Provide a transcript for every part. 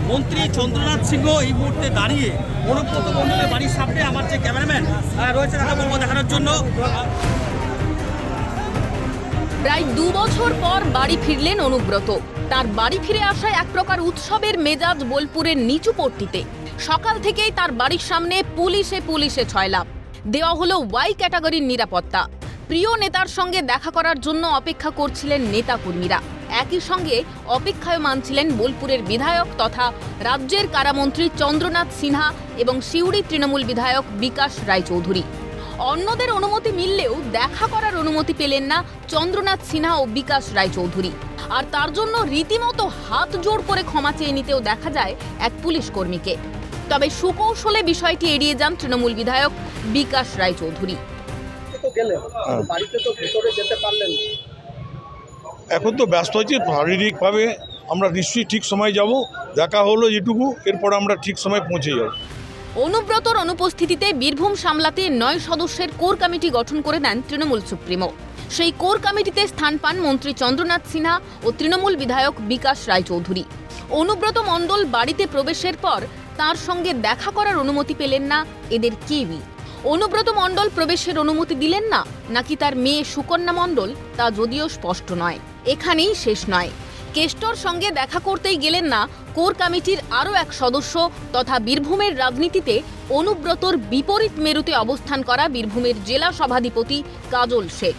মন্ত্রী চন্দ্রনাথ সিংহ এই মুহূর্তে দাঁড়িয়ে অনুব্রত মণ্ডলের বাড়ির সামনে আমার যে ক্যামেরাম্যান রয়েছে তাকে বলবো দেখানোর জন্য। প্রায় 2 বছর পর বাড়ি ফিরলেন অনুব্রত। তার বাড়ি ফিরে আসায় এক প্রকার উৎসবের মেজাজ বোলপুরের নিচু পট্টিতে। সকাল থেকেই তার বাড়ির সামনে পুলিশে ছয়লাভ। দেওয়া হলো ওয়াই ক্যাটাগরির নিরাপত্তা। প্রিয় নেতার সঙ্গে দেখা করার জন্য অপেক্ষা করছিলেন নেতাকর্মীরা। একই সঙ্গে অপেক্ষায় মানছিলেন বোলপুরের বিধায়ক তথা রাজ্যের কারামন্ত্রী চন্দ্রনাথ সিনহা এবং সিউড়ি তৃণমূল বিধায়ক বিকাশ রায়চৌধুরী। অন্যদের অনুমতি মিললেও দেখা করার অনুমতি পেলেন না চন্দ্রনাথ সিনহা ও বিকাশ রায়চৌধুরী। আর তার জন্য রীতিমতো হাত জোড় করে ক্ষমা চেয়ে নিতেও দেখা যায় এক পুলিশ কর্মীকে। তবে সুকৌশলে বিষয়টি এড়িয়ে যান তৃণমূল বিধায়ক বিকাশ রায়চৌধুরী। এখন তো ব্যস্ত হয়েছি, শারীরিকভাবে আমরা নিশ্চয়ই ঠিক সময় যাব। দেখা হলো যেটুকু, এরপর আমরা ঠিক সময় পৌঁছে যাব। অনুব্রতর অনুপস্থিতিতে বীরভূম সামলাতে 9 সদস্যের কোর কমিটি গঠন করে দেন তৃণমূল সুপ্রিমো। সেই কোর কমিটিতে স্থান পান মন্ত্রী চন্দ্রনাথ সিনহা ও তৃণমূল বিধায়ক বিকাশ রায়চৌধুরী। অনুব্রত মণ্ডল বাড়িতে প্রবেশের পর তার সঙ্গে দেখা করার অনুমতি পেলেন না এদের কেউই। অনুব্রত মণ্ডল প্রবেশের অনুমতি দিলেন না নাকি তার মেয়ে সুকন্যা মণ্ডল, তা যদিও স্পষ্ট নয়। এখানেই শেষ নয়, কেষ্টর সঙ্গে দেখা করতেই গেলেন না কোর কমিটির আরও এক সদস্য তথা বীরভূমের রাজনীতিতে অনুব্রতর বিপরীত মেরুতে অবস্থান করা বীরভূমের জেলা সভাধিপতি কাজল শেখ।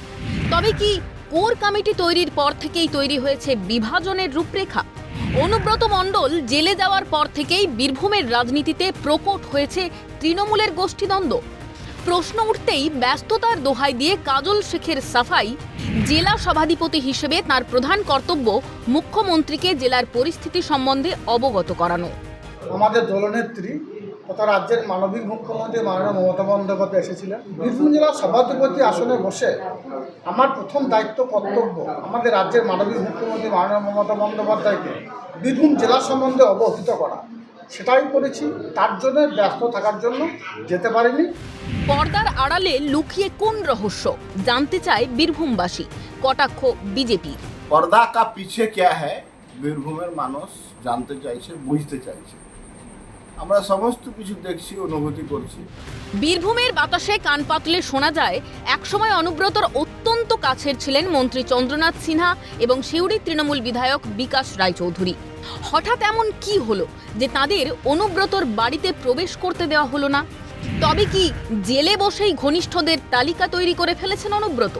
তবে কি কোর কমিটি তৈরির পর থেকেই তৈরি হয়েছে বিভাজনের রূপরেখা? অনুব্রত মণ্ডল জেলে যাওয়ার পর থেকেই বীরভূমের রাজনীতিতে প্রকট হয়েছে তৃণমূলের গোষ্ঠীদ্বন্দ্ব। প্রশ্ন উঠতেই ব্যস্ততার দোহাই দিয়ে কাজল শেখের সাফাই, জেলা সভাধিপতি হিসেবে তার প্রধান কর্তব্য মুখ্যমন্ত্রীকে জেলার পরিস্থিতি সম্বন্ধে অবগত করানো। আমাদের দলনেত্রী তথা রাজ্যের মানবিক মুখ্যমন্ত্রী মাননীয় মমতা বন্দ্যোপাধ্যায় এসেছিলেন। বীরভূম জেলার সভাধিপতি আসনে বসে আমার প্রথম দায়িত্ব কর্তব্য আমাদের রাজ্যের মানবিক মুখ্যমন্ত্রী মাননীয় মমতা বন্দ্যোপাধ্যায়কে বীরভূম জেলা সম্বন্ধে অবহিত করা। সেটাই করেছি। তার জন্য ব্যস্ত থাকার জন্য যেতে পারিনি। পর্দার আড়ালে লুকিয়ে কোন রহস্য জানতে চায় বীরভূমবাসী, কটাক্ষ বিজেপি। পর্দা কা পিছে क्या है বীরভূমের মানুষ জানতে চাইছে, বুঝতে চাইছে। আমরা সমস্ত কিছু দেখছি, অনুভূতি করছি। বীরভূমের বাতাসে কান পাতলে শোনা যায় একসময় অনুব্রতর অত্যন্ত কাছের ছিলেন মন্ত্রী চন্দ্রনাথ সিনহা এবং সিউড়ি তৃণমূল বিধায়ক বিকাশ রায়চৌধুরী। হঠাৎ এমন কি হলো যে তাদের অনুব্রতর বাড়িতে প্রবেশ করতে দেওয়া হলো না? তবে কি জেলে বসেই ঘনিষ্ঠদের তালিকা তৈরি করে ফেলেছেন অনুব্রত?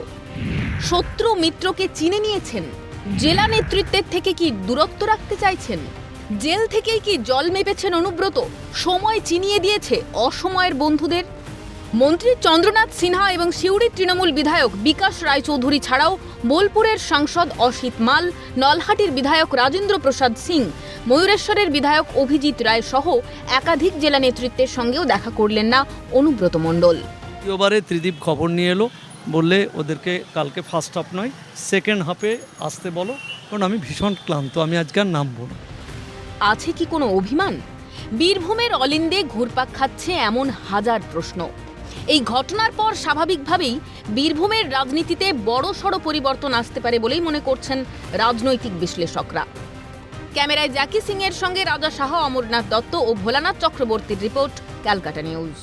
শত্রু মিত্রকে চিনে নিয়েছেন? জেলা নেতৃত্বের থেকে কি দূরত্ব রাখতে চাইছেন? জেল থেকেই কি জল মেপেছেন অনুব্রত? সময় চিনিয়ে দিয়েছে অসময়ের বন্ধুদের? মন্ত্রী চন্দ্রনাথ সিনহা এবং সিউড়ি তৃণমূল বিধায়ক বিকাশ রায়চৌধুরী ছাড়াও বোলপুরের সাংসদ অসিত মাল, নলহাটির বিধায়ক রাজেন্দ্র প্রসাদ সিং, ময়ূরেশ্বরের বিধায়ক অভিজিৎ রায় সহ একাধিক জেলা নেতৃত্বের সঙ্গেও দেখা করলেন না অনুব্রত মণ্ডল। দ্বিতীয়বারে ত্রিদীপ খবর নিয়ে এলো, বললে ওদেরকে কালকে ফার্স্ট হাফ নয় সেকেন্ড হাফে আসতে বলো, কারণ আমি ভীষণ ক্লান্ত, আমি আজকে আর নামবো না। আছে কি কোনো অভিমান? বীরভূমের অলিন্দে ঘুরপাক খাচ্ছে এমন হাজার প্রশ্ন। এই ঘটনার পর স্বাভাবিকভাবেই বীরভূমের রাজনীতিতে বড়সড় পরিবর্তন আসতে পারে বলেই মনে করছেন রাজনৈতিক বিশ্লেষকরা। ক্যামেরায় জ্যাকি সিং এর সঙ্গে রাজা শাহ, অমরনাথ দত্ত ও ভোলানাথ চক্রবর্তীর রিপোর্ট, ক্যালকাটা নিউজ।